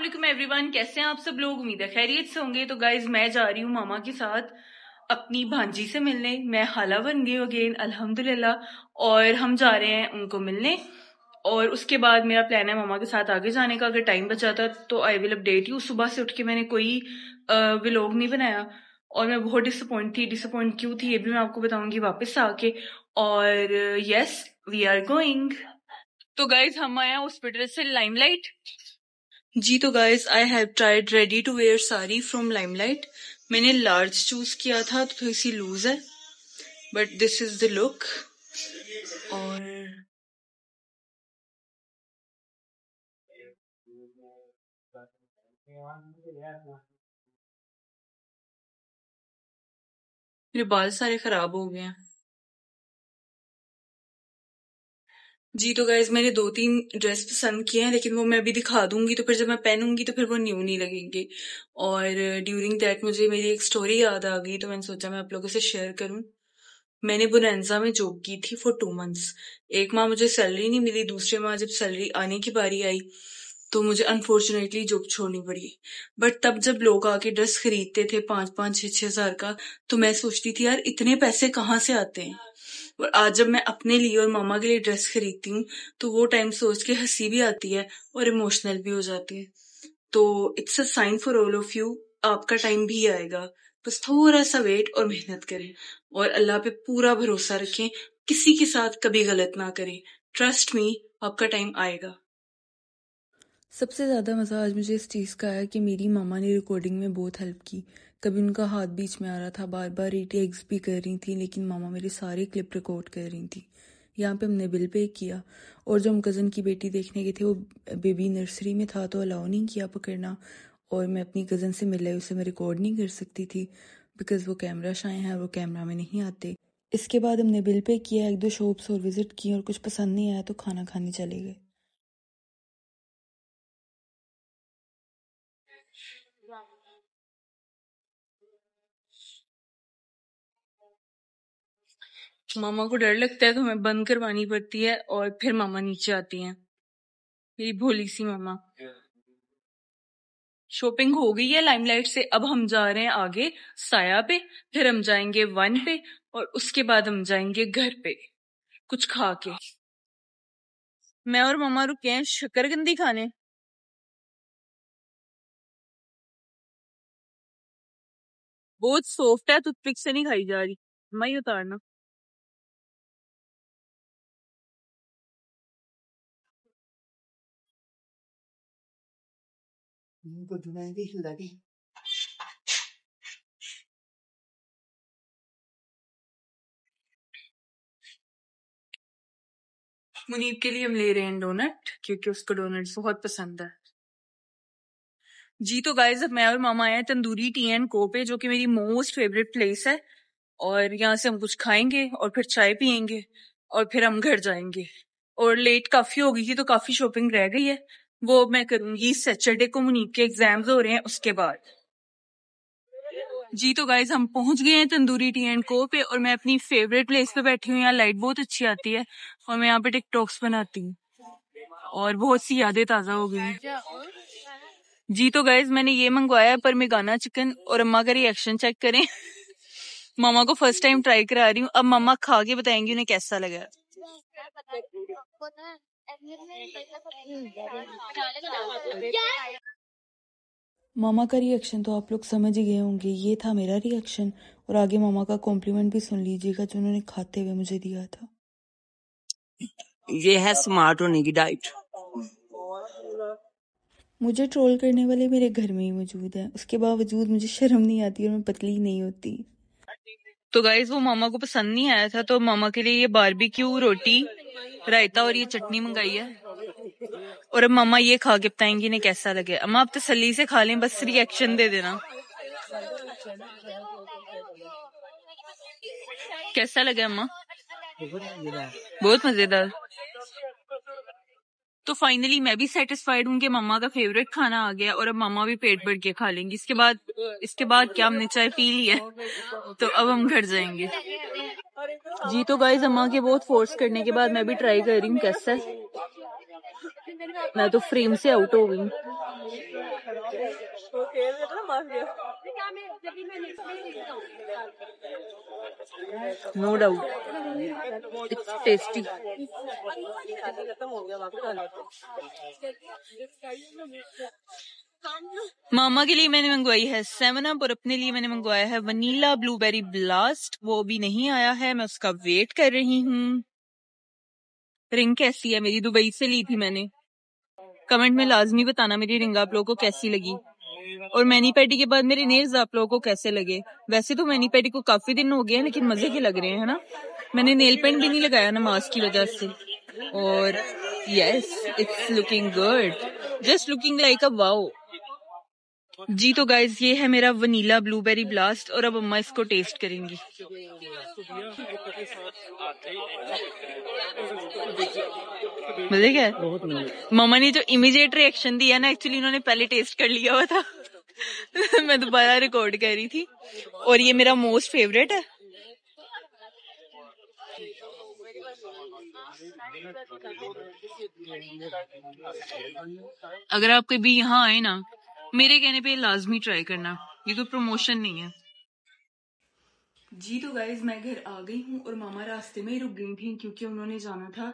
वालेकुम एवरीवन, कैसे हैं आप सब लोग। उम्मीद है खैरियत से होंगे। तो गाइज मैं जा रही हूँ मामा के साथ अपनी भांजी से मिलने। मैं खाला बन गई अगेन अल्हम्दुलिल्लाह, और हम जा रहे हैं उनको मिलने। और उसके बाद मेरा प्लान है मामा के साथ आगे जाने का। अगर टाइम बचा था तो आई विल अपडेट यू। सुबह से उठ के मैंने कोई व्लॉग नहीं बनाया और मैं बहुत डिसअपॉइंट क्यों थी ये भी मैं आपको बताऊंगी वापस आके। और यस, वी आर गोइंग। तो गाइज हम आए हॉस्पिटल से लाइमलाइट। जी तो guys I have tried ready to wear sari from Limelight. मैंने लार्ज चूज किया था तो थोड़ी सी लूज है, but this is the look. और मेरे बाल सारे खराब हो गए हैं। जी तो गाइज मैंने 2-3 ड्रेस पसंद किए हैं, लेकिन वो मैं अभी दिखा दूंगी तो फिर जब मैं पहनूंगी तो फिर वो न्यू नहीं लगेंगे। और ड्यूरिंग दैट मुझे मेरी एक स्टोरी याद आ गई तो मैंने सोचा मैं आप लोगों से शेयर करूं। मैंने बोनांजा में जॉब की थी फॉर 2 मंथ्स। एक माह मुझे सैलरी नहीं मिली, दूसरे माह जब सैलरी आने की बारी आई तो मुझे अनफॉर्चुनेटली जॉब छोड़नी पड़ी। बट तब जब लोग आके ड्रेस खरीदते थे 5-5, 6-6 हजार का, तो मैं सोचती थी यार इतने पैसे कहाँ से आते हैं। और आज जब मैं अपने लिए और मामा के लिए ड्रेस खरीदती हूँ तो वो टाइम सोच के हंसी भी आती है और इमोशनल भी हो जाती है। तो it's a sign for all of you, आपका टाइम भी आएगा। बस थोड़ा सा वेट और मेहनत करें और अल्लाह पे पूरा भरोसा रखें। किसी के साथ कभी गलत ना करें। ट्रस्ट मी, आपका टाइम आएगा। सबसे ज़्यादा मज़ा आज मुझे इस चीज़ का आया कि मेरी मामा ने रिकॉर्डिंग में बहुत हेल्प की। कभी उनका हाथ बीच में आ रहा था, बार बार रीटेक्स भी कर रही थी, लेकिन मामा मेरी सारी क्लिप रिकॉर्ड कर रही थी। यहाँ पे हमने बिल पे किया। और जब हम कज़न की बेटी देखने गए थे वो बेबी नर्सरी में था तो अलाउ नहीं किया पकड़ना। और मैं अपनी कज़न से मिल रही, उसे मैं रिकॉर्ड नहीं कर सकती थी बिकॉज़ वो कैमरा शाय हैं और वो कैमरा में नहीं आते। इसके बाद हमने बिल पे किया, 1-2 शॉप्स और विजिट की और कुछ पसंद नहीं आया तो खाना खाने चले गए। मामा को डर लगता है तो हमें बंद करवानी पड़ती है और फिर मामा नीचे आती हैं। मेरी भोली सी मामा। शॉपिंग हो गई है लाइमलाइट से, अब हम जा रहे हैं आगे साया पे, फिर हम जाएंगे वन पे और उसके बाद हम जाएंगे घर पे कुछ खा के। मैं और मामा रुके हैं शकरकंदी खाने। बहुत सॉफ्ट है, टूथपिक से नहीं खाई जा रही। मैं ही उतारना। मुनीब के लिए हम ले रहे हैं डोनट क्योंकि उसको डोनट बहुत पसंद है। जी तो गाइज अब मैं और मामा आए हैं तंदूरी टी एंड को पे, जो कि मेरी मोस्ट फेवरेट प्लेस है। और यहाँ से हम कुछ खाएंगे और फिर चाय पियेंगे और फिर हम घर जाएंगे। और लेट काफी हो गई थी तो काफी शॉपिंग रह गई है, वो मैं करूंगी सैटरडे को। मुनीब के एग्जाम्स हो रहे हैं उसके बाद। जी तो गाइज हम पहुंच गए हैं तंदूरी टी एंड को पे और मैं अपनी फेवरेट प्लेस पे बैठी हूँ। यहाँ लाइट बहुत अच्छी आती है और मैं यहाँ पे टिकटॉक्स बनाती हूँ और बहुत सी यादें ताजा हो गई। जी तो गाइज मैंने ये मंगवाया है पर मैं गाना चिकन, और अम्मा का रिएक्शन चेक करें। मामा को फर्स्ट टाइम ट्राई करा रही हूँ, अब मामा खा के बताएंगी उन्हें कैसा लगा। मामा का रिएक्शन तो आप लोग समझ ही गए होंगे, ये था मेरा रिएक्शन। और आगे मामा का कॉम्प्लीमेंट भी सुन लीजिएगा जो उन्होंने खाते हुए मुझे दिया था। ये है स्मार्ट होने की डाइट। मुझे ट्रोल करने वाले मेरे घर में ही मौजूद हैं, उसके बावजूद मुझे शर्म नहीं आती और मैं पतली नहीं होती। तो गाइज वो मामा को पसंद नहीं आया था तो मामा के लिए ये बारबेक्यू रोटी, रायता और ये चटनी मंगाई है। और अब मामा ये खा के बताएंगे इन्हें कैसा लगे। अम्मा आप तसल्ली से खा लें, बस रिएक्शन दे देना। कैसा लगा अम्मा? बहुत मजेदार। तो फाइनली मैं भी सेटिस्फाइड हूँ कि मम्मा का फेवरेट खाना आ गया और अब मम्मा भी पेट भर के खा लेंगी। इसके बाद क्या, हमने चाय पी ली है तो अब हम घर जाएंगे। जी तो गाइस अम्मा के बहुत फोर्स करने के बाद मैं भी ट्राई कर रही हूँ कैसा है। मैं तो फ्रेम से आउट हो गई। No doubt it's tasty. मामा के लिए मैंने मंगवाई है 7 अप और अपने लिए मैंने मंगवाया है वनीला ब्लूबेरी ब्लास्ट। वो अभी नहीं आया है, मैं उसका वेट कर रही हूँ। रिंग कैसी है मेरी? दुबई से ली थी मैंने। कमेंट में लाजमी बताना मेरी रिंग आप लोगों को कैसी लगी, और मैनी पैडी के बाद मेरे नेल्स आप लोगों को कैसे लगे। वैसे तो मैनी पैडी को काफी दिन हो गए हैं, लेकिन मजे के लग रहे हैं, है ना। मैंने नेल पेंट भी नहीं लगाया नमाज की वजह से, और yes it's looking good, just looking like a wow. जी तो गाइज ये है मेरा वनीला ब्लूबेरी ब्लास्ट, और अब अम्मा इसको टेस्ट करेंगी। मजे क्या है? मामा ने जो इमीडिएट रिएक्शन दिया ना, एक्चुअली इन्होंने पहले टेस्ट कर लिया हुआ था। मैं दोबारा रिकॉर्ड कर रही थी, और ये मेरा मोस्ट फेवरेट है। अगर आप कभी यहाँ आए ना, मेरे कहने पे लाजमी ट्राई करना, ये तो प्रमोशन नहीं है। जी तो गाइज मैं घर आ गई हूँ, और मामा रास्ते में ही रुक गई थी, क्योंकि उन्होंने जाना था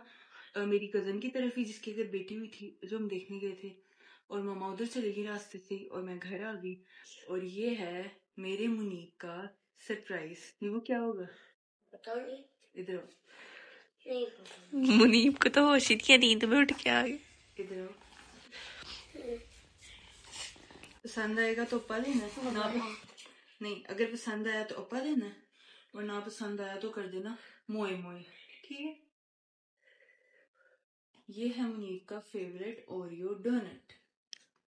मेरी कजन की तरफ ही, जिसके घर बेटी हुई थी, जो हम देखने गए थे। और मामा उधर चले गई रास्ते से, और मैं घर आ गई। और ये है मेरे मुनीब का सरप्राइज। ये वो क्या होगा? इधर मुनीब को तो होश ही नहीं है, नींद में उठ के आ गई। इधर पसंद आएगा तो अपा लेना, ना नहीं, अगर पसंद आया तो अपा लेना, और ना पसंद आया तो कर देना मोए मोए, ठीक है। ये है मुनीब का फेवरेट ओरियो डोनट।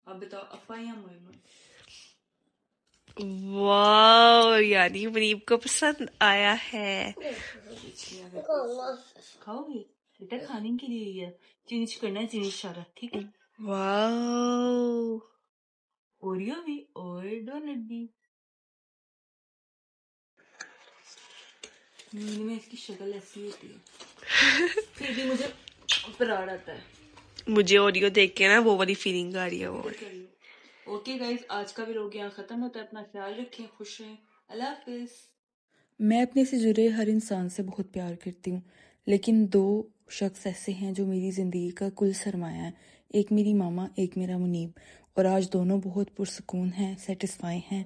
अब बताओ अपा या मोए मोए? वाह, यानी मुनीब को पसंद आया है। खाओगे बेटा? खाने के लिए ही है, चेंज करना है, चेंज इशारा, ठीक है। वाह, ओरियो भी और डोनट भी। नींद में इसकी शक्ल ऐसी होती है। फिर भी मुझे प्यार आता है। मुझे ओरियो देख के ना वो वाली फीलिंग आ रही है। वो ओके गाइज, आज का व्लॉग यहाँ खत्म होता है। अपना ख्याल रखें, खुश रहें, अल्लाह हाफिज। मैं अपने से जुड़े हर इंसान से बहुत प्यार करती हूँ, लेकिन 2 शख्स ऐसे हैं जो मेरी ज़िंदगी का कुल सरमाया है। एक मेरी मामा, एक मेरा मुनीब। और आज दोनों बहुत पुरसकून हैं, सेटिस्फाई हैं।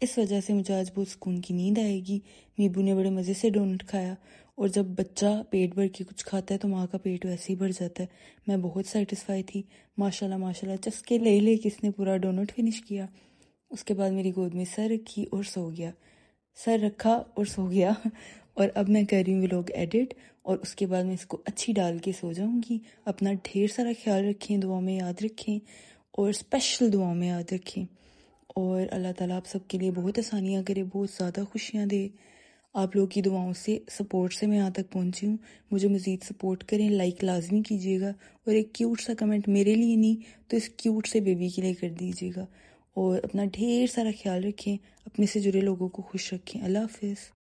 इस वजह से मुझे आज बहुत सुकून की नींद आएगी। मीबू ने बड़े मज़े से डोनट खाया, और जब बच्चा पेट भर के कुछ खाता है तो माँ का पेट वैसे ही भर जाता है। मैं बहुत सेटिस्फाई थी। माशाल्लाह माशाल्लाह, चस्के ले ले किसने पूरा डोनट फिनिश किया। उसके बाद मेरी गोद में सर रखी और सो गया, सर रखा और सो गया। और अब मैं कर रही हूँ व्लॉग एडिट, और उसके बाद मैं इसको अच्छी डाल के सो जाऊँगी। अपना ढेर सारा ख्याल रखें, दुआ में याद रखें, और स्पेशल दुआ में याद रखें। और अल्लाह ताला आप सबके लिए बहुत आसानियाँ करे, बहुत ज़्यादा खुशियाँ दे। आप लोगों की दुआओं से, सपोर्ट से मैं यहाँ तक पहुँची हूँ। मुझे मज़ीद सपोर्ट करें, लाइक लाजमी कीजिएगा, और एक क्यूट सा कमेंट मेरे लिए नहीं तो इस क्यूट से बेबी के लिए कर दीजिएगा। और अपना ढेर सारा ख्याल रखें, अपने से जुड़े लोगों को खुश रखें। अल्लाह हाफिज़।